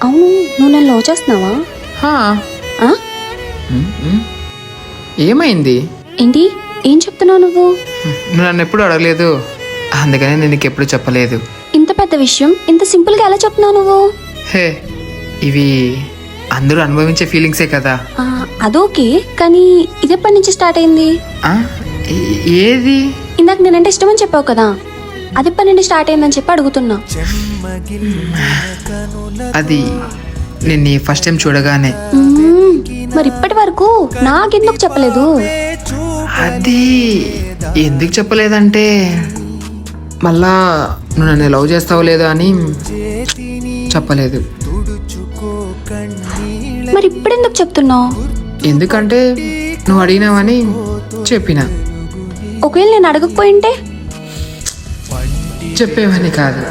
అవును, నువ్వు నన్ను లవ్ చేస్తున్నావా? హా. ఆ? ఏమైంది? ఏంటి, ఏం చెప్తున్నావు నువ్వు? నువ్వు నన్ను ఎప్పుడు అడగలేదు, అందుకని నేను నీకు ఎప్పుడు చెప్పలేదు. ఇంత పెద్ద విషయం ఇంత సింపుల్గా ఎలా చెప్తున్నావు నువ్వు? హే, ఇవి అందరూ అనుభవించే ఫీలింగ్సే కదా. అదోకే, కానీ ఇది ఎప్పటి నుంచి స్టార్ట్ అయింది? ఆ? ఏది? ఇందాక నేనంటే ఇష్టమని చెప్పావు కదా, అది ఎప్పటి నుండి స్టార్ట్ అయిందని చెప్పి అడుగుతున్నా. అది నేను ఫస్ట్ టైం చూడగానే. మరి ఇప్పటి వరకు నాకెందుకు చెప్పలేదు? అది ఎందుకు చెప్పలేదంటే, మళ్ళా నువ్వు నన్ను లవ్ చేస్తావో లేదో అని చెప్పలేదు. మరి ఇప్పుడెందుకు చెప్తున్నావు? ఎందుకంటే నువ్వు అడిగినావని చెప్పిన. ఒకవేళ నేను అడగకపోయింటే? చెప్పేవని కాదు.